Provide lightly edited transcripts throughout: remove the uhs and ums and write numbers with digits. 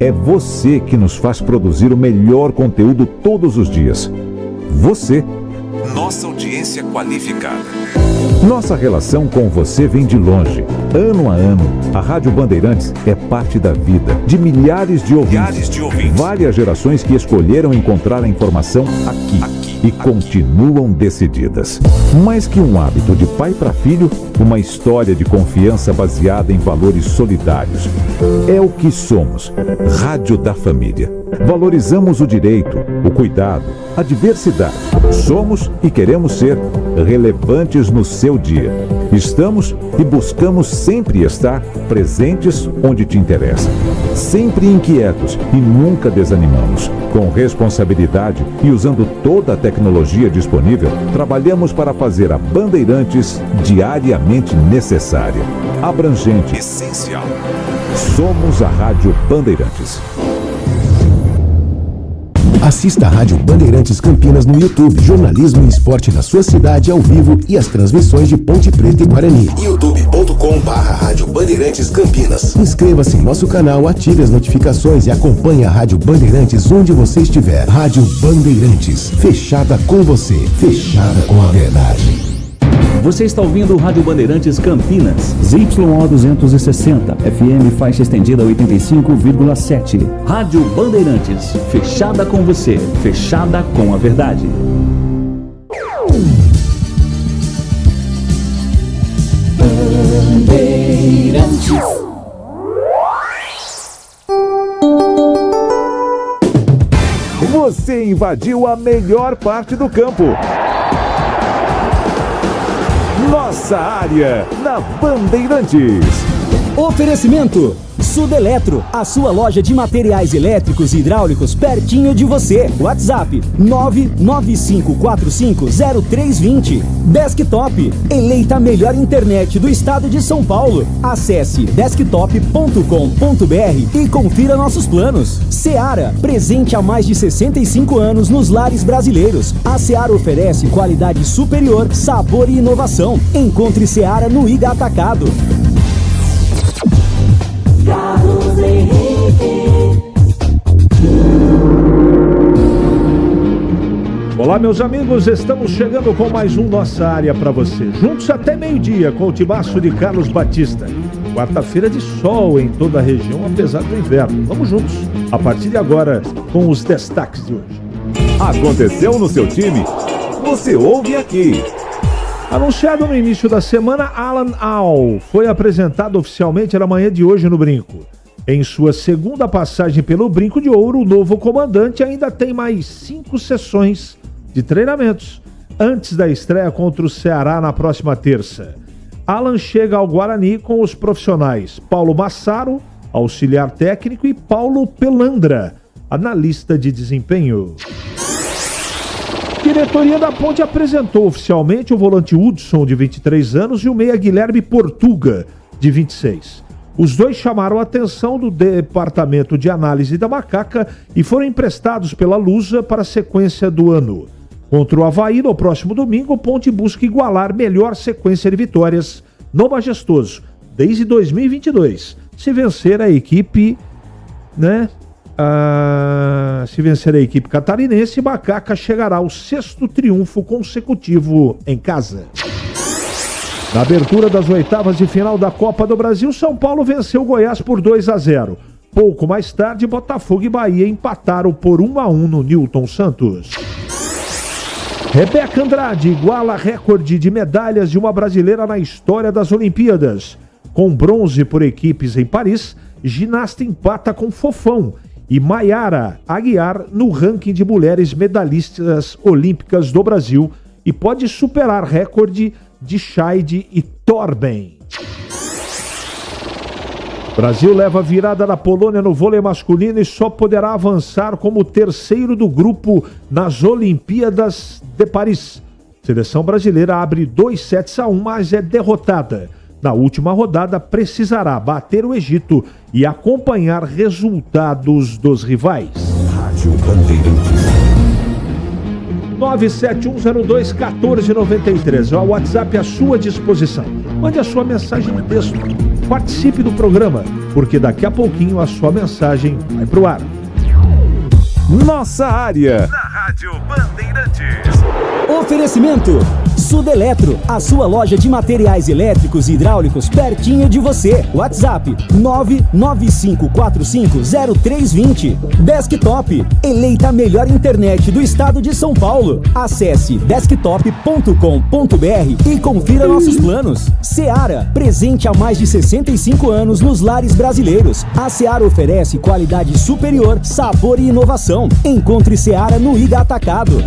É você que nos faz produzir o melhor conteúdo todos os dias. Você. Nossa audiência qualificada. Nossa relação com você vem de longe. Ano a ano, a Rádio Bandeirantes é parte da vida de milhares de ouvintes. Várias gerações que escolheram encontrar a informação aqui e continuam decididas. Mais que um hábito de pai para filho, uma história de confiança baseada em valores solidários. É o que somos. Rádio da Família. Valorizamos o direito, o cuidado, a diversidade. Somos e queremos ser relevantes no seu dia. Estamos e buscamos sempre estar presentes onde te interessa. Sempre inquietos e nunca desanimamos. Com responsabilidade e usando toda a tecnologia disponível, trabalhamos para fazer a Bandeirantes diariamente necessária, abrangente, essencial. Somos a Rádio Bandeirantes. Assista a Rádio Bandeirantes Campinas no YouTube. Jornalismo e esporte da sua cidade ao vivo e as transmissões de Ponte Preta e Guarani. youtube.com/Rádio Bandeirantes Campinas. Inscreva-se em nosso canal, ative as notificações e acompanhe a Rádio Bandeirantes onde você estiver. Rádio Bandeirantes, fechada com você, fechada com a verdade. Você está ouvindo o Rádio Bandeirantes Campinas, ZYO 260, FM faixa estendida 85,7. Rádio Bandeirantes, fechada com você, fechada com a verdade. Bandeirantes. Você invadiu a melhor parte do campo. Nossa área, na Bandeirantes. Oferecimento Sudeletro, a sua loja de materiais elétricos e hidráulicos pertinho de você. WhatsApp 995450320. Desktop, eleita a melhor internet do estado de São Paulo. Acesse desktop.com.br e confira nossos planos. Seara, presente há mais de 65 anos nos lares brasileiros. A Seara oferece qualidade superior, sabor e inovação. Encontre Seara no Ida Atacado. Carlos Henrique. Olá, meus amigos, estamos chegando com mais um Nossa Área para você. Juntos até meio-dia com o timaço de Carlos Batista. Quarta-feira de sol em toda a região, apesar do inverno. Vamos juntos, a partir de agora, com os destaques de hoje. Aconteceu no seu time? Você ouve aqui. Anunciado no início da semana, Alan Al foi apresentado oficialmente na manhã de hoje no Brinco. Em sua segunda passagem pelo Brinco de Ouro, o novo comandante ainda tem mais 5 sessões de treinamentos antes da estreia contra o Ceará na próxima terça. Alan chega ao Guarani com os profissionais Paulo Massaro, auxiliar técnico, e Paulo Pelandra, analista de desempenho. Diretoria da Ponte apresentou oficialmente o volante Hudson, de 23 anos, e o meia Guilherme Portuga, de 26. Os dois chamaram a atenção do Departamento de Análise da Macaca e foram emprestados pela Lusa para a sequência do ano. Contra o Avaí, no próximo domingo, o Ponte busca igualar melhor sequência de vitórias no Majestoso, desde 2022. Se vencer a equipe, se vencer a equipe catarinense, Macaca chegará ao 6º triunfo consecutivo em casa. Na abertura das oitavas de final da Copa do Brasil, São Paulo venceu o Goiás por 2-0. Pouco mais tarde, Botafogo e Bahia empataram por 1-1 no Newton Santos. Rebeca Andrade iguala recorde de medalhas de uma brasileira na história das Olimpíadas. Com bronze por equipes em Paris, ginasta empata com Fofão e Maiara Aguiar no ranking de mulheres medalhistas olímpicas do Brasil e pode superar recorde de Scheide e Torben. Brasil leva virada da Polônia no vôlei masculino e só poderá avançar como terceiro do grupo nas Olimpíadas de Paris. Seleção brasileira abre 2-1, mas é derrotada. Na última rodada, precisará bater o Egito e acompanhar resultados dos rivais. Rádio Bandeirantes. 97102-1493. É o WhatsApp à sua disposição. Mande a sua mensagem de texto. participe do programa, porque daqui a pouquinho a sua mensagem vai pro ar. Nossa área. Na Rádio Bandeirantes. Oferecimento Sudeletro, a sua loja de materiais elétricos e hidráulicos pertinho de você. WhatsApp 995450320. Desktop, eleita a melhor internet do estado de São Paulo. Acesse desktop.com.br e confira nossos planos. Seara, presente há mais de 65 anos nos lares brasileiros. A Seara oferece qualidade superior, sabor e inovação. Encontre Seara no Ida Atacado.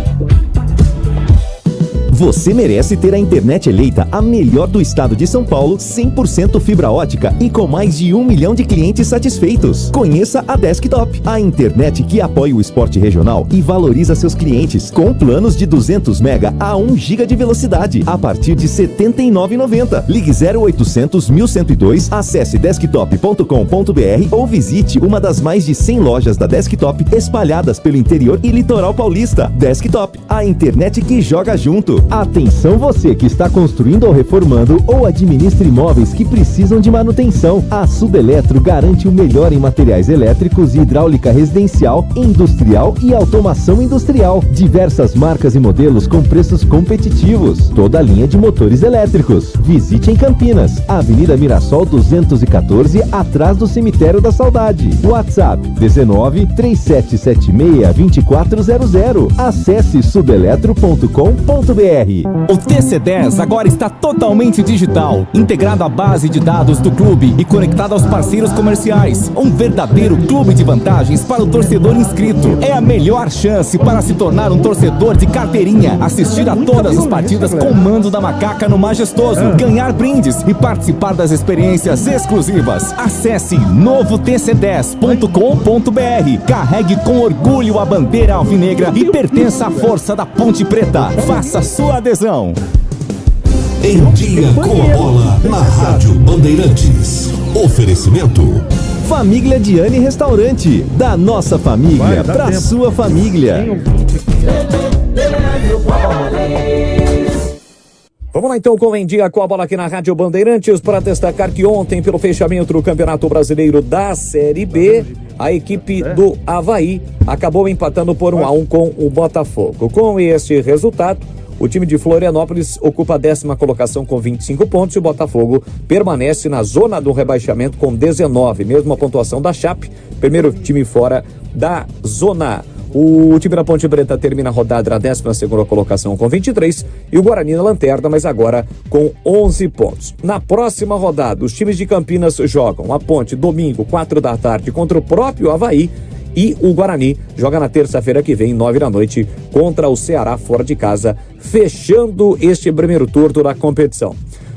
Você merece ter a internet eleita a melhor do estado de São Paulo, 100% fibra ótica e com mais de 1 milhão de clientes satisfeitos. Conheça a Desktop, a internet que apoia o esporte regional e valoriza seus clientes, com planos de 200 mega a 1 giga de velocidade, a partir de R$ 79,90. Ligue 0800 1102, acesse desktop.com.br ou visite uma das mais de 100 lojas da Desktop espalhadas pelo interior e litoral paulista. Desktop, a internet que joga junto. Atenção você que está construindo ou reformando ou administra imóveis que precisam de manutenção. A Sudeletro garante o melhor em materiais elétricos e hidráulica residencial, industrial e automação industrial. Diversas marcas e modelos com preços competitivos. Toda a linha de motores elétricos. Visite em Campinas, Avenida Mirassol 214, atrás do Cemitério da Saudade. WhatsApp 19 3776 2400. Acesse sudeletro.com.br. O TC10 agora está totalmente digital, integrado à base de dados do clube e conectado aos parceiros comerciais. Um verdadeiro clube de vantagens para o torcedor inscrito. É a melhor chance para se tornar um torcedor de carteirinha, assistir a todas as partidas com o mando da macaca no Majestoso, ganhar brindes e participar das experiências exclusivas. Acesse novotc10.com.br. Carregue com orgulho a bandeira alvinegra e pertença à força da Ponte Preta. Faça sua adesão. Em dia com a bola na Rádio Bandeirantes. Oferecimento Família Diane Restaurante, da nossa família pra sua família. Vamos lá então com Em Dia com a Bola aqui na Rádio Bandeirantes para destacar que ontem, pelo fechamento do Campeonato Brasileiro da Série B, a equipe do Avaí acabou empatando por 1-1 com o Botafogo. Com este resultado, o time de Florianópolis ocupa a 10ª colocação com 25 pontos e o Botafogo permanece na zona do rebaixamento com 19, mesma pontuação da Chape, primeiro time fora da zona. O time da Ponte Preta termina a rodada na 12ª colocação com 23 e o Guarani na lanterna, mas agora com 11 pontos. Na próxima rodada, os times de Campinas jogam a Ponte domingo, 4 da tarde, contra o próprio Avaí. E o Guarani joga na terça-feira que vem, 9 da noite, contra o Ceará fora de casa, fechando este primeiro turno da competição.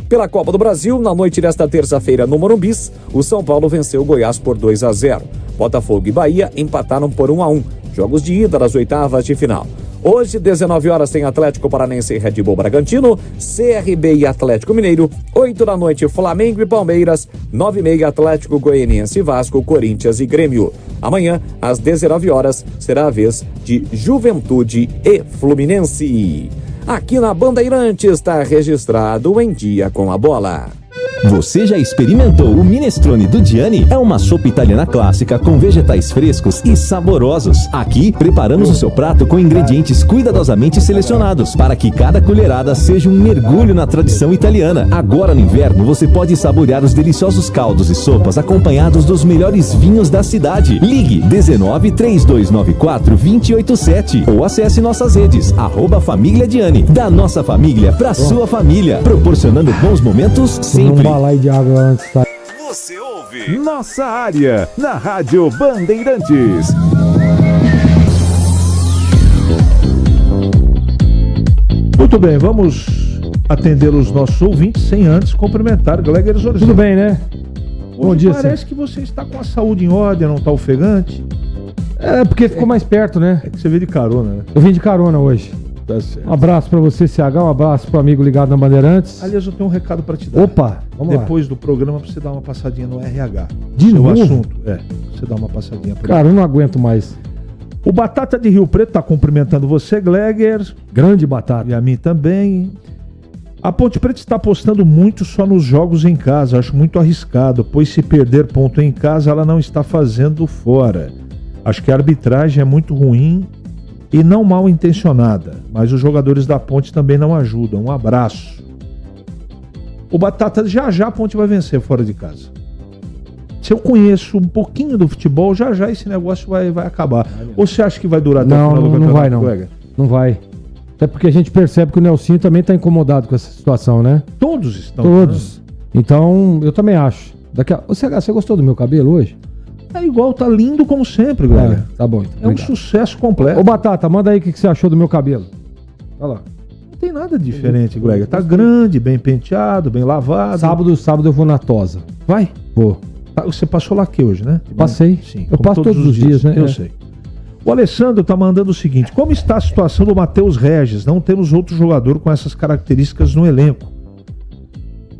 Pela Copa do Brasil, na noite desta terça-feira no Morumbi, o São Paulo venceu o Goiás por 2-0. Botafogo e Bahia empataram por 1-1. Jogos de ida das oitavas de final. Hoje, 19 horas, tem Atlético Paranense e Red Bull Bragantino, CRB e Atlético Mineiro, 8 da noite, Flamengo e Palmeiras, 9h30, Atlético Goianiense e Vasco, Corinthians e Grêmio. Amanhã, às 19 horas, será a vez de Juventude e Fluminense. Aqui na Bandeirantes está registrado Em Dia com a Bola. Você já experimentou o minestrone do Gianni? É uma sopa italiana clássica com vegetais frescos e saborosos. Aqui, preparamos o seu prato com ingredientes cuidadosamente selecionados para que cada colherada seja um mergulho na tradição italiana. Agora no inverno, você pode saborear os deliciosos caldos e sopas acompanhados dos melhores vinhos da cidade. Ligue 19 3294 287 ou acesse nossas redes @Família Gianni. Da nossa família pra sua família, proporcionando bons momentos sempre. Balai de água antes, tá? Você ouve Nossa área, na Rádio Bandeirantes. Muito bem, vamos atender os nossos ouvintes sem antes cumprimentar Gleger Zorzini. Tudo bem, né? Bom dia, parece que você está com a saúde em ordem, não está ofegante. É, porque ficou mais perto, né? É que você veio de carona, né? Eu vim de carona hoje. Tá certo. Um abraço pra você, CH, um abraço pro amigo ligado na Bandeirantes. Aliás, eu tenho um recado pra te dar. Opa, vamos lá. Depois do programa, pra você dar uma passadinha no RH. De Seu novo? assunto. É, você dá uma passadinha pra Cara, eu não aguento mais. O Batata de Rio Preto tá cumprimentando você, Gleger. Grande Batata. E a mim também. A Ponte Preta está apostando muito só nos jogos em casa, acho muito arriscado, pois se perder ponto em casa, ela não está fazendo fora. Acho que a arbitragem é muito ruim e não mal intencionada, mas os jogadores da Ponte também não ajudam. Um abraço. O Batata, já a Ponte vai vencer fora de casa. Se eu conheço um pouquinho do futebol, já esse negócio vai acabar. Ou você acha que vai durar até o final do campeonato? Não vai, não. Não vai. Até porque a gente percebe que o Nelsinho também está incomodado com essa situação, né? Todos estão. Todos. Né? Então, eu também acho. Você gostou do meu cabelo hoje? É igual, tá lindo como sempre, galera. Tá bom. Então, é um sucesso completo. Ô, Batata, manda aí o que você achou do meu cabelo. Olha lá. Não tem nada diferente, Greg. Tá grande, bem penteado, bem lavado. Sábado eu vou na Tosa. Vai? Vou. Você passou laque hoje, né? Passei. Sim. Eu passo todos os dias, né? Eu sei. O Alessandro tá mandando o seguinte: como está a situação do Matheus Regis? Não temos outro jogador com essas características no elenco.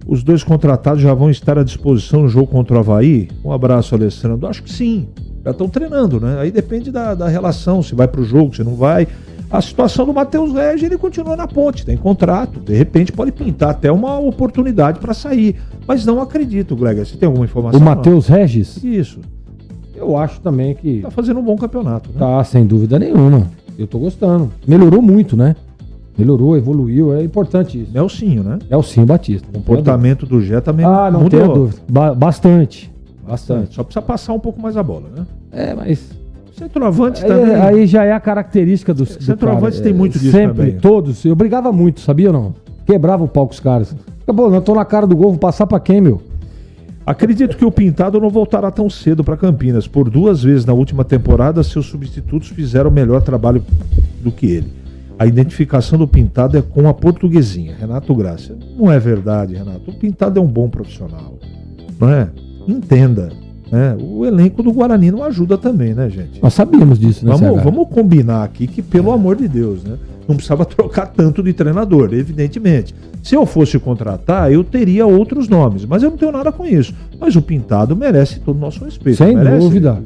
Os dois contratados já vão estar à disposição no jogo contra o Avaí? Um abraço, Alessandro. Acho que sim. Já estão treinando, né? Aí depende da relação, se vai pro jogo, se não vai. A situação do Matheus Regis, ele continua na Ponte, tem contrato. De repente pode pintar até uma oportunidade para sair. Mas não acredito, Gleger. Você tem alguma informação? O Matheus Regis? Isso. Eu acho também que... Tá fazendo um bom campeonato, né? Tá, sem dúvida nenhuma. Eu tô gostando. Melhorou muito, né? Melhorou, evoluiu, é importante isso. Nelsinho, né? Nelsinho Batista. O comportamento do Gé também não mudou. Tenho dúvida. Bastante. Só precisa passar um pouco mais a bola, né? É, mas... Centroavantes também. Aí já é a característica dos Centroavantes tem muito disso sempre, também. Todos. Eu brigava muito, sabia ou não? Quebrava o pau com os caras. Acabou, não tô na cara do gol, vou passar pra quem, meu? Acredito que o Pintado não voltará tão cedo para Campinas. Por 2 vezes na última temporada, seus substitutos fizeram o melhor trabalho do que ele. A identificação do Pintado é com a portuguesinha, Renato Graça. Não é verdade, Renato. O Pintado é um bom profissional, não é? Entenda, né? O elenco do Guarani não ajuda também, né, gente? Nós sabíamos disso, né, Vamos combinar aqui que, pelo amor de Deus, né? Não precisava trocar tanto de treinador, evidentemente. Se eu fosse contratar, eu teria outros nomes, mas eu não tenho nada com isso. Mas o Pintado merece todo o nosso respeito. Sem merece, dúvida.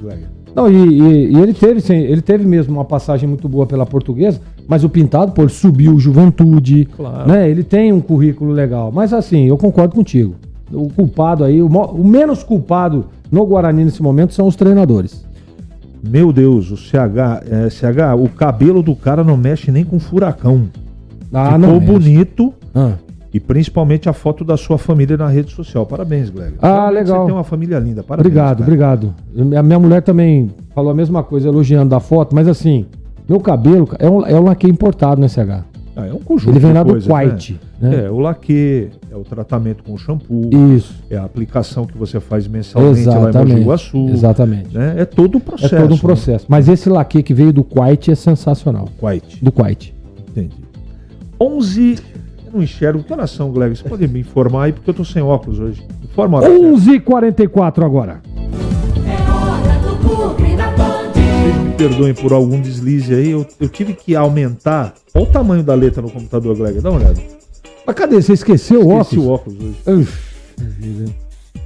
Não, e ele teve mesmo uma passagem muito boa pela Portuguesa, mas o Pintado, ele subiu o Juventude, claro, né? Ele tem um currículo legal. Mas assim, eu concordo contigo. O culpado aí, o menos culpado no Guarani nesse momento são os treinadores. Meu Deus, o CH, o cabelo do cara não mexe nem com furacão. Ficou bonito. E principalmente a foto da sua família na rede social. Parabéns, Gleger. Legal. Você tem uma família linda. Parabéns. Obrigado. A minha mulher também falou a mesma coisa, elogiando da foto, mas assim, meu cabelo é um laque importado, né, CH? É um conjunto. Ele vem lá do coisas, Quite. Né? O laque, é o tratamento com shampoo. Isso. É a aplicação que você faz mensalmente lá em Mogi Guaçu. Exatamente. Né? É todo o processo. É todo um processo. Né? Mas esse laque que veio do Quite é sensacional. Do Quite. Entendi. 11... Eu não enxergo. Que horas são, Gleger? Você pode me informar aí, porque eu tô sem óculos hoje. Informa a hora. 11h44 agora. É hora do Clube da Band. Vocês me perdoem por algum deslize aí. Eu tive que aumentar. Olha o tamanho da letra no computador, Gleger. Dá uma olhada. Mas cadê? Você esqueceu o óculos? Esqueci o óculos hoje.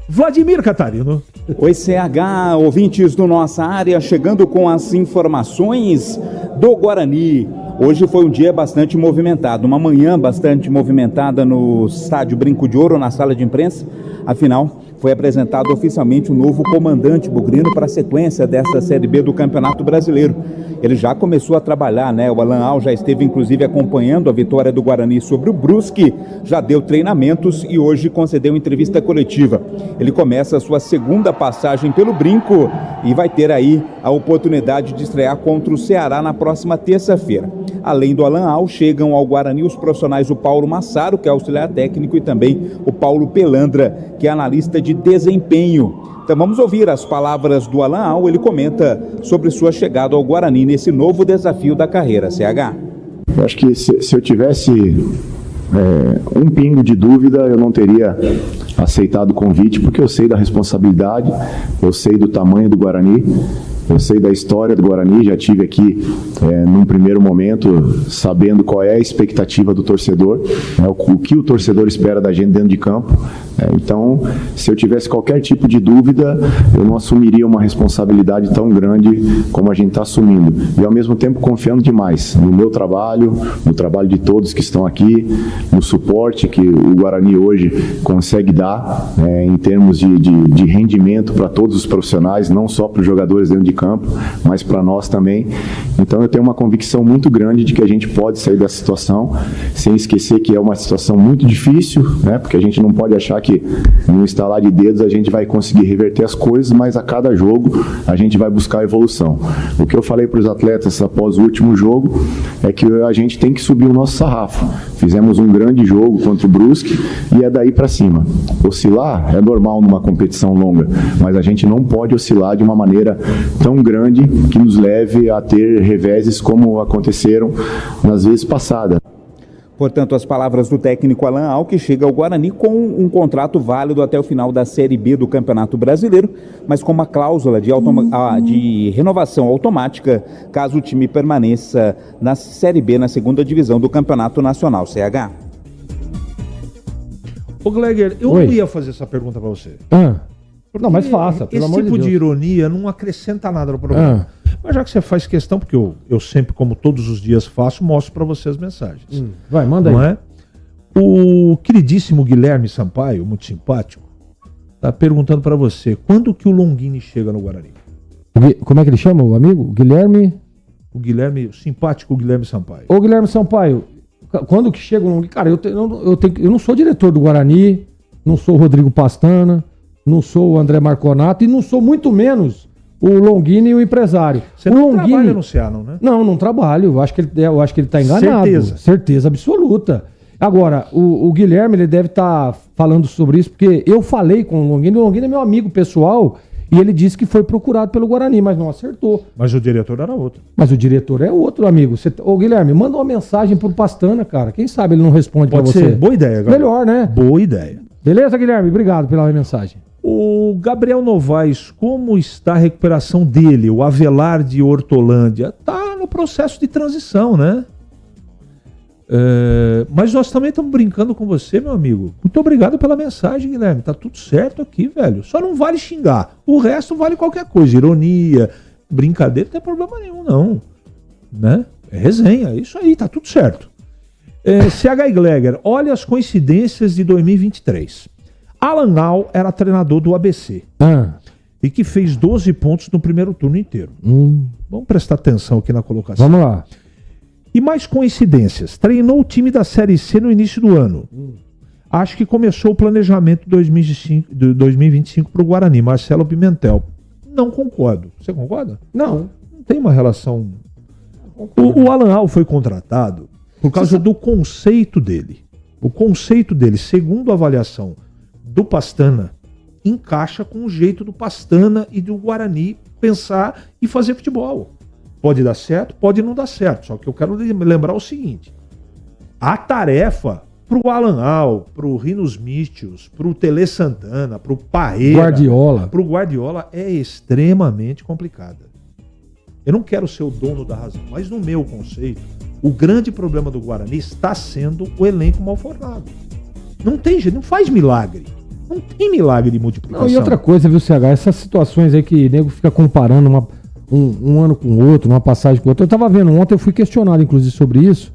Vladimir Catarino. Oi, CH, ouvintes do Nossa Área, chegando com as informações do Guarani. Hoje foi um dia bastante movimentado, uma manhã bastante movimentada no estádio Brinco de Ouro, na sala de imprensa. Afinal, foi apresentado oficialmente o novo comandante bugrino para a sequência dessa Série B do Campeonato Brasileiro. Ele já começou a trabalhar, né? O Alan Al já esteve inclusive acompanhando a vitória do Guarani sobre o Brusque, já deu treinamentos e hoje concedeu entrevista coletiva. Ele começa a sua segunda passagem pelo Brinco e vai ter aí a oportunidade de estrear contra o Ceará na próxima terça-feira. Além do Alan Al, chegam ao Guarani os profissionais o Paulo Massaro, que é auxiliar técnico, e também o Paulo Pelandra, que é analista de desempenho. Então vamos ouvir as palavras do Alan Al. Ele comenta sobre sua chegada ao Guarani nesse novo desafio da carreira, CH. Eu acho que se eu tivesse um pingo de dúvida, eu não teria aceitado o convite, porque eu sei da responsabilidade, eu sei do tamanho do Guarani Eu sei da história do Guarani, já tive aqui num primeiro momento, sabendo qual é a expectativa do torcedor, né, o que o torcedor espera da gente dentro de campo. Então, se eu tivesse qualquer tipo de dúvida, eu não assumiria uma responsabilidade tão grande como a gente está assumindo. E, ao mesmo tempo, confiando demais no meu trabalho, no trabalho de todos que estão aqui, no suporte que o Guarani hoje consegue dar em termos de rendimento para todos os profissionais, não só para os jogadores dentro de campo, mas para nós também. Então, eu tenho uma convicção muito grande de que a gente pode sair dessa situação, sem esquecer que é uma situação muito difícil, né? Porque a gente não pode achar que no estalar de dedos a gente vai conseguir reverter as coisas, mas a cada jogo a gente vai buscar evolução. O que eu falei para os atletas após o último jogo é que a gente tem que subir o nosso sarrafo. Fizemos um grande jogo contra o Brusque e é daí para cima. Oscilar é normal numa competição longa, mas a gente não pode oscilar de uma maneira tão grande que nos leve a ter reveses como aconteceram nas vezes passadas. Portanto, as palavras do técnico Alan Al, que chega ao Guarani com um contrato válido até o final da Série B do Campeonato Brasileiro, mas com uma cláusula de renovação automática caso o time permaneça na Série B, na segunda divisão do Campeonato Nacional, CH. Ô Gleger, eu não ia fazer essa pergunta pra você. Não, mas faça, pelo amor de Deus. Esse tipo de ironia não acrescenta nada no programa. Mas já que você faz questão, porque eu sempre, como todos os dias faço, mostro pra você as mensagens. Vai, manda aí. Não é? O queridíssimo Guilherme Sampaio, muito simpático, tá perguntando pra você, quando que o Longini chega no Guarani? Como é que ele chama, o amigo? Guilherme? O simpático Guilherme Sampaio. Ô Guilherme Sampaio, quando que chega o Longini? Cara, eu não sou diretor do Guarani, não sou o Rodrigo Pastana, não sou o André Marconato e não sou muito menos o Longini e o empresário. Você não trabalha no Seattle, né? Não trabalho. Eu acho que ele está enganado. Certeza absoluta. Agora, o Guilherme, ele deve estar falando sobre isso, porque eu falei com o Longini é meu amigo pessoal, e ele disse que foi procurado pelo Guarani, mas não acertou. Mas o diretor era outro. Mas o diretor é outro, amigo. Ô, Guilherme, manda uma mensagem pro Pastana, cara. Quem sabe ele não responde pra você. Pode ser. Boa ideia, galera. Melhor, né? Boa ideia. Beleza, Guilherme? Obrigado pela mensagem. O Gabriel Novaes, como está a recuperação dele? O Avelar de Hortolândia está no processo de transição, né? Mas nós também estamos brincando com você, meu amigo. Muito obrigado pela mensagem, Guilherme. Tá tudo certo aqui, velho. Só não vale xingar. O resto vale qualquer coisa. Ironia, brincadeira, não tem problema nenhum, não. Né? É resenha, é isso aí, tá tudo certo. CH Gleger, olha as coincidências de 2023. Alan Al era treinador do ABC e que fez 12 pontos no primeiro turno inteiro. Vamos prestar atenção aqui na colocação. Vamos lá. E mais coincidências. Treinou o time da Série C no início do ano. Acho que começou o planejamento de 2025 para o Guarani. Marcelo Pimentel. Não concordo. Você concorda? Não. Não tem uma relação. O Alan Al foi contratado por causa do conceito dele. O conceito dele, segundo a avaliação do Pastana, encaixa com o jeito do Pastana e do Guarani pensar e fazer futebol. Pode dar certo, pode não dar certo. Só que eu quero lembrar o seguinte. A tarefa pro Alan Al, pro Rinos Místios, pro Tele Santana, pro Parreira, pro Guardiola é extremamente complicada. Eu não quero ser o dono da razão, mas no meu conceito, o grande problema do Guarani está sendo o elenco mal formado. Não tem jeito, não faz milagre. Não tem milagre de multiplicação. Não, e outra coisa, viu, CH? Essas situações aí que o nego fica comparando um ano com o outro, uma passagem com o outro. Eu tava vendo ontem, eu fui questionado, inclusive, sobre isso.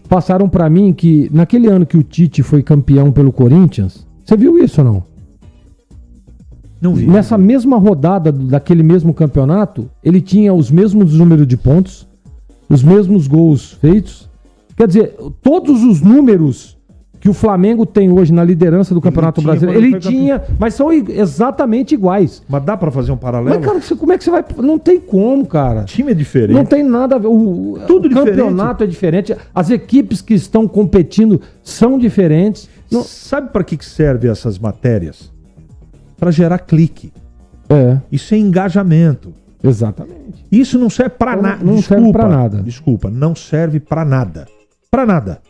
Passaram pra mim que naquele ano que o Tite foi campeão pelo Corinthians, você viu isso ou não? Não vi. Nessa mesma rodada daquele mesmo campeonato, ele tinha os mesmos números de pontos, os mesmos gols feitos. Quer dizer, todos os números que o Flamengo tem hoje na liderança do Campeonato Brasileiro, ele tinha, mas são exatamente iguais. Mas dá pra fazer um paralelo? Mas, cara, como é que você vai... Não tem como, cara. O time é diferente. Não tem nada a ver. Tudo o campeonato é diferente. As equipes que estão competindo são diferentes. Não... Sabe pra que servem essas matérias? Pra gerar clique. Isso é engajamento. Exatamente. Isso não serve pra nada. Não serve pra nada. Desculpa, não serve pra nada. Pra nada.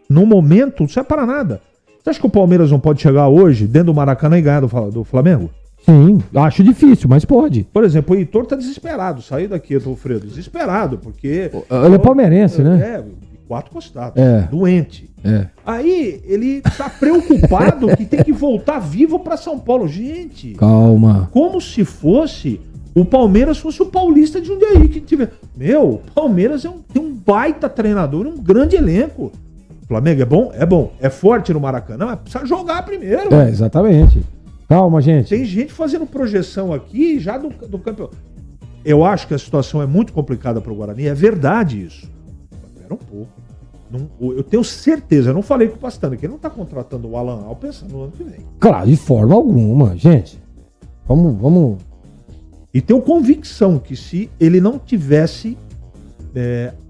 No momento, não serve para nada. Você acha que o Palmeiras não pode chegar hoje, dentro do Maracanã, e ganhar do Flamengo? Sim, acho difícil, mas pode. Por exemplo, o Heitor tá desesperado. Saiu daqui, Alfredo, desesperado, porque... Ele é palmeirense, né? É, 4 costados. É. Doente. É. Aí ele tá preocupado que tem que voltar vivo pra São Paulo. Gente, Calma. como se fosse o Palmeiras fosse o Paulista de Jundiaí que tiver. Meu, Palmeiras tem um baita treinador, um grande elenco. Flamengo é bom? É bom. É forte no Maracanã, mas precisa jogar primeiro. É, exatamente. Calma, gente. Tem gente fazendo projeção aqui já do campeonato. Eu acho que a situação é muito complicada para o Guarani, é verdade isso. Espera um pouco. Eu tenho certeza, eu não falei com o Pastano, que ele não está contratando o Alan Al pensando no ano que vem. Claro, de forma alguma, gente. Vamos. E tenho convicção que se ele não tivesse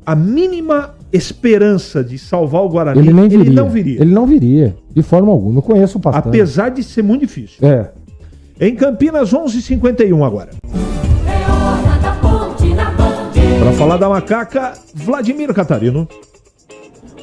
a mínima esperança de salvar o Guarani, Ele não viria. Ele não viria. De forma alguma. Eu conheço o Pastano. Apesar de ser muito difícil. É. Em Campinas, 11h51 agora. É hora da Ponte na Band. Para falar da Macaca, Vladimir Catarino.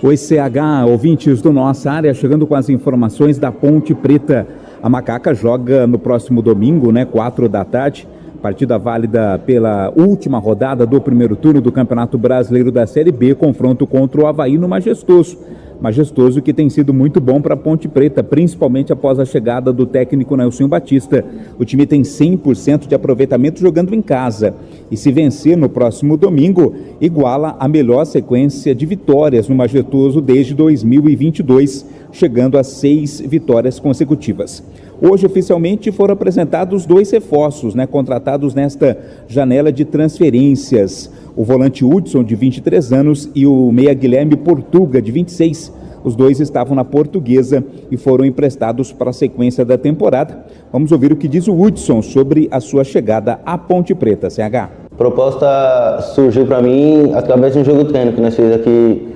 Oi, CH, ouvintes do Nossa Área, chegando com as informações da Ponte Preta. A Macaca joga no próximo domingo, 4 da tarde, partida válida pela última rodada do primeiro turno do Campeonato Brasileiro da Série B, confronto contra o Avaí no Majestoso. Majestoso que tem sido muito bom para a Ponte Preta, principalmente após a chegada do técnico Nelson Batista. O time tem 100% de aproveitamento jogando em casa. E se vencer no próximo domingo, iguala a melhor sequência de vitórias no Majestoso desde 2022, chegando a 6 vitórias consecutivas. Hoje, oficialmente, foram apresentados 2 reforços, contratados nesta janela de transferências. O volante Hudson, de 23 anos, e o meia Guilherme Portuga, de 26. Os dois estavam na Portuguesa e foram emprestados para a sequência da temporada. Vamos ouvir o que diz o Hudson sobre a sua chegada à Ponte Preta, CH. A proposta surgiu para mim através de um jogo treino que nós fizemos aqui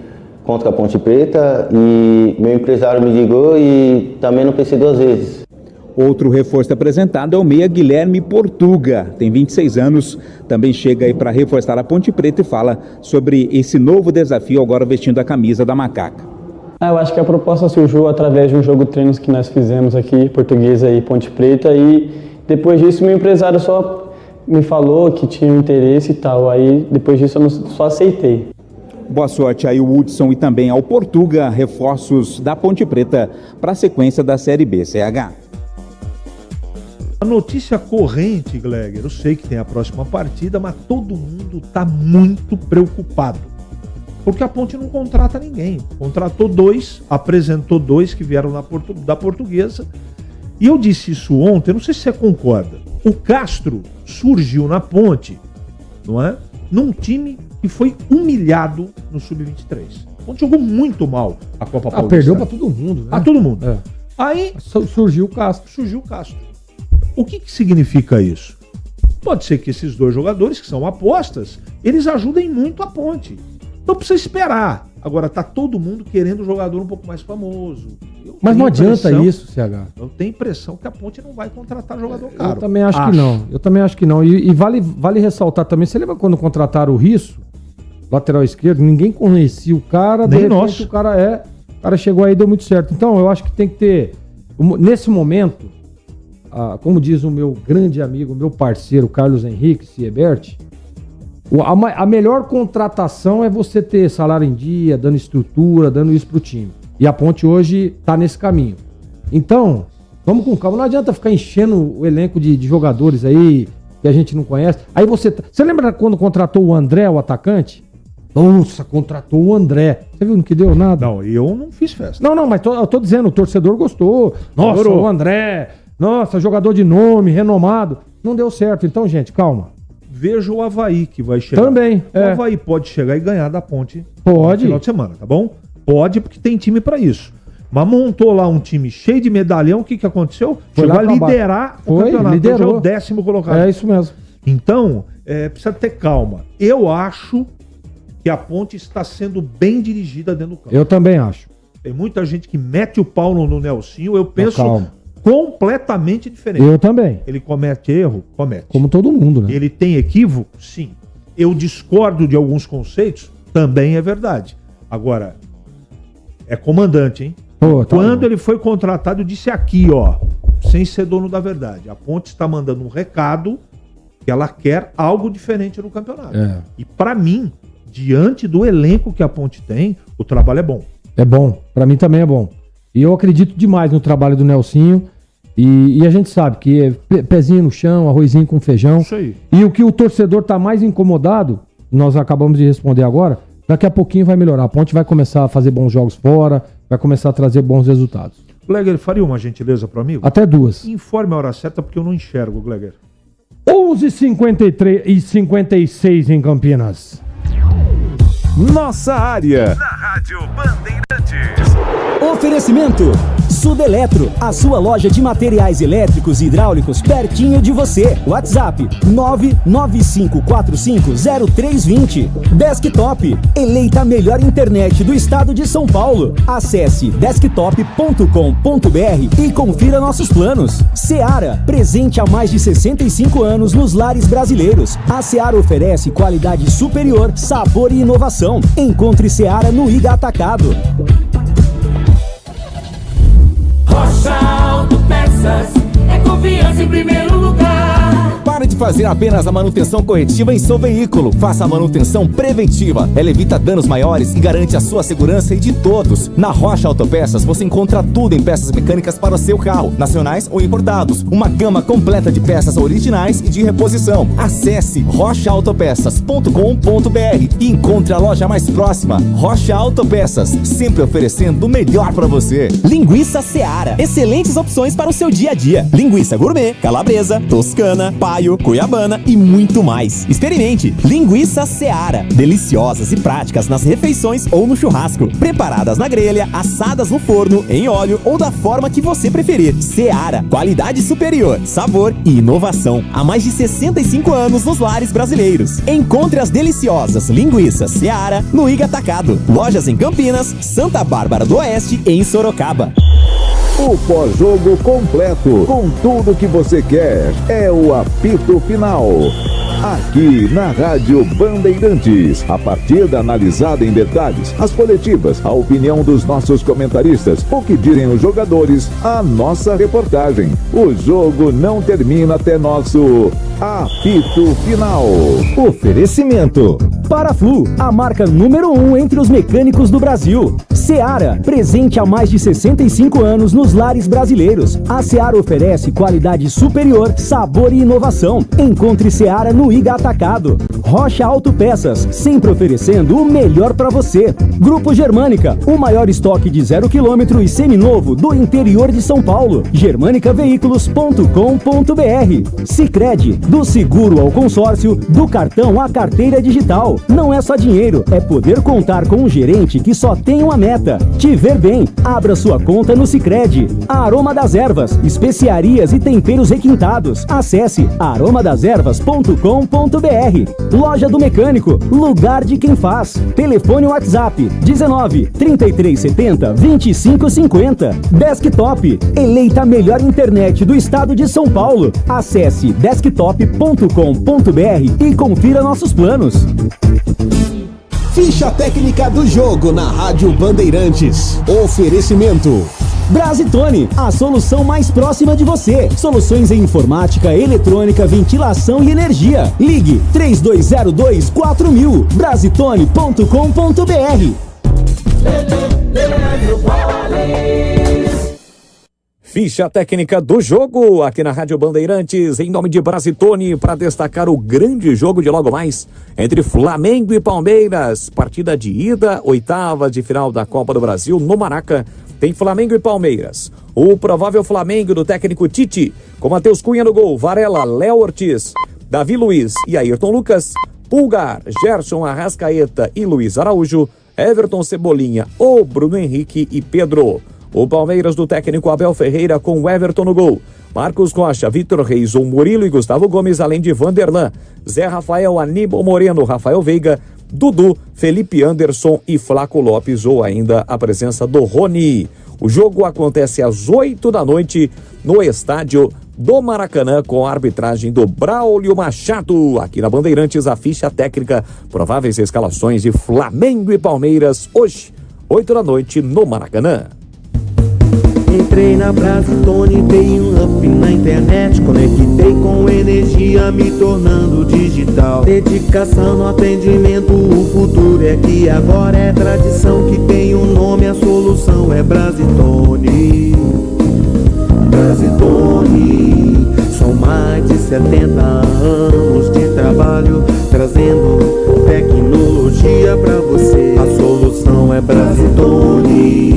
contra a Ponte Preta e meu empresário me ligou e também não pensei 2 vezes. Outro reforço apresentado é o meia Guilherme Portuga, tem 26 anos, também chega aí para reforçar a Ponte Preta e fala sobre esse novo desafio agora vestindo a camisa da Macaca. Eu acho que a proposta surgiu através de um jogo de treinos que nós fizemos aqui, Portuguesa e Ponte Preta, e depois disso meu empresário só me falou que tinha interesse e tal, aí depois disso eu só aceitei. Boa sorte aí o Hudson e também ao Portuga, reforços da Ponte Preta para a sequência da Série B, CH. A notícia corrente, Gleger, eu sei que tem a próxima partida, mas todo mundo está muito preocupado. Porque a Ponte não contrata ninguém. Contratou 2, apresentou 2 que vieram da Portuguesa. E eu disse isso ontem, não sei se você concorda. O Castro surgiu na Ponte, não é? Num time que foi humilhado no Sub-23. A Ponte jogou muito mal a Copa Paulista. Perdeu para todo mundo, né? A todo mundo. É. Aí surgiu o Castro. O que significa isso? Pode ser que esses 2 jogadores, que são apostas, eles ajudem muito a Ponte. Então precisa esperar. Agora tá todo mundo querendo um jogador um pouco mais famoso. Mas não adianta isso, CH. Eu tenho impressão que a Ponte não vai contratar jogador caro. Eu também acho que não. E vale ressaltar também, você lembra quando contrataram o Risso, lateral esquerdo, ninguém conhecia o cara, nem de repente nós. O cara chegou aí e deu muito certo. Então eu acho que tem que ter, nesse momento, como diz o meu grande amigo, meu parceiro, Carlos Henrique Siebert, a melhor contratação é você ter salário em dia, dando estrutura, dando isso pro time. E a Ponte hoje tá nesse caminho. Então, vamos com calma. Não adianta ficar enchendo o elenco de jogadores aí que a gente não conhece. Aí você lembra quando contratou o André, o atacante? Nossa, contratou o André. Você viu que deu nada? Não, eu não fiz festa. Não, mas eu tô dizendo, o torcedor gostou. Nossa, o André... Nossa, jogador de nome, renomado. Não deu certo. Então, gente, calma. Veja o Avaí que vai chegar. Também. O Avaí pode chegar e ganhar da Ponte no final de semana, tá bom? Pode, porque tem time pra isso. Mas montou lá um time cheio de medalhão, o que aconteceu? Chegou a liderar o campeonato. Liderou. Hoje é o 10º colocado. É isso mesmo. Então, precisa ter calma. Eu acho que a Ponte está sendo bem dirigida dentro do campo. Eu também acho. Tem muita gente que mete o pau no Nelsinho, eu penso completamente diferente. Eu também. Ele comete erro? Comete. Como todo mundo, né? Ele tem equívoco? Sim. Eu discordo de alguns conceitos? Também é verdade. Agora, é comandante, hein? Quando ele foi contratado, eu disse aqui, ó. sem ser dono da verdade. A Ponte está mandando um recado que ela quer algo diferente no campeonato. E para mim, diante do elenco que a Ponte tem, o trabalho é bom. É bom, para mim também é bom. E eu acredito demais no trabalho do Nelsinho. E a gente sabe que é pezinho no chão, arrozinho com feijão. Isso aí. E o que o torcedor tá mais incomodado, nós acabamos de responder agora, daqui a pouquinho vai melhorar. A Ponte vai começar a fazer bons jogos fora, vai começar a trazer bons resultados. Gleger, faria uma gentileza pro amigo? Até 2. Informe a hora certa porque eu não enxergo, Gleger. 11h53 e 56 em Campinas. Nossa área. Na Rádio Bandeirantes. Oferecimento Sudeletro, a sua loja de materiais elétricos e hidráulicos pertinho de você. WhatsApp 995450320. Desktop, eleita a melhor internet do estado de São Paulo. Acesse desktop.com.br e confira nossos planos. Seara, presente há mais de 65 anos nos lares brasileiros. A Seara oferece qualidade superior, sabor e inovação. Encontre Seara no Iga Atacado. Rocha Autopeças é confiança em primeiro lugar. Pare de fazer apenas a manutenção corretiva em seu veículo. Faça a manutenção preventiva. Ela evita danos maiores e garante a sua segurança e de todos. Na Rocha Autopeças você encontra tudo em peças mecânicas para o seu carro, nacionais ou importados. Uma gama completa de peças originais e de reposição. Acesse rochaautopeças.com.br e encontre a loja mais próxima. Rocha Autopeças, sempre oferecendo o melhor para você. Linguiça Seara. Excelentes opções para o seu dia a dia. Linguiça gourmet, calabresa, toscana, paio, cuiabana e muito mais. Experimente. Linguiça Seara. Deliciosas e práticas nas refeições ou no churrasco. Preparadas na grelha, assadas no forno, em óleo ou da forma que você preferir. Seara. Qualidade superior, sabor e inovação. Há mais de 65 anos nos lares brasileiros. Encontre as deliciosas linguiças Seara no Iga Atacado. Lojas em Campinas, Santa Bárbara do Oeste e em Sorocaba. O pós-jogo completo, com tudo que você quer, é o apito final. Aqui na Rádio Bandeirantes, a partida analisada em detalhes, as coletivas, a opinião dos nossos comentaristas, o que direm os jogadores, a nossa reportagem. O jogo não termina até nosso apito final. Oferecimento Paraflu, a marca número 1 entre os mecânicos do Brasil. Seara, presente há mais de 65 anos nos lares brasileiros. A Seara oferece qualidade superior, sabor e inovação. Encontre Seara no Iga Atacado. Rocha Autopeças, sempre oferecendo o melhor para você. Grupo Germânica, o maior estoque de 0 km e seminovo do interior de São Paulo. germanicaveículos.com.br. Sicredi, do seguro ao consórcio, do cartão à carteira digital. Não é só dinheiro, é poder contar com um gerente que só tem uma meta: te ver bem. Abra sua conta no Sicredi. Aroma das Ervas, especiarias e temperos requintados. Acesse aromadeservas.com.br. Loja do Mecânico, lugar de quem faz. Telefone WhatsApp 19 3370 2550. Desktop, eleita a melhor internet do estado de São Paulo. Acesse desktop.com.br e confira nossos planos. Ficha técnica do jogo na Rádio Bandeirantes. Oferecimento Brasitone, a solução mais próxima de você. Soluções em informática, eletrônica, ventilação e energia. Ligue 3202-4000. Brasitone.com.br. Ficha técnica do jogo aqui na Rádio Bandeirantes, em nome de Brasitone, para destacar o grande jogo de logo mais entre Flamengo e Palmeiras. Partida de ida, oitava de final da Copa do Brasil no Maraca. Tem Flamengo e Palmeiras. O provável Flamengo do técnico Tite, com Matheus Cunha no gol, Varela, Léo Ortiz, Davi Luiz e Ayrton Lucas, Pulgar, Gerson, Arrascaeta e Luiz Araújo, Everton, Cebolinha, ou Bruno Henrique e Pedro. O Palmeiras do técnico Abel Ferreira com o Everton no gol, Marcos Rocha, Vitor Reis, o Murilo e Gustavo Gomes, além de Vanderlan, Zé Rafael, Aníbal Moreno, Rafael Veiga, Dudu, Felipe Anderson e Flaco Lopes, ou ainda a presença do Rony. O jogo acontece às 8 da noite no estádio do Maracanã, com a arbitragem do Braulio Machado. Aqui na Bandeirantes, a ficha técnica, prováveis escalações de Flamengo e Palmeiras, hoje, 8 da noite no Maracanã. Entrei na Brasitone, dei um up na internet, conectei com energia, me tornando digital. Dedicação no atendimento, o futuro é que agora é tradição, que tem um nome, a solução é Brasitone. Brasitone, são mais de 70 anos de trabalho, trazendo tecnologia pra você. A solução é Brasitone.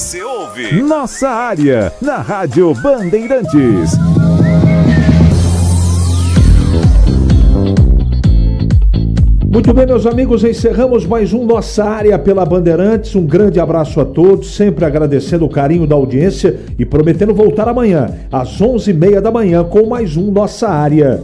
Você ouve Nossa Área, na Rádio Bandeirantes. Muito bem, meus amigos, encerramos mais um Nossa Área pela Bandeirantes. Um grande abraço a todos, sempre agradecendo o carinho da audiência e prometendo voltar amanhã, às 11h30 da manhã, com mais um Nossa Área.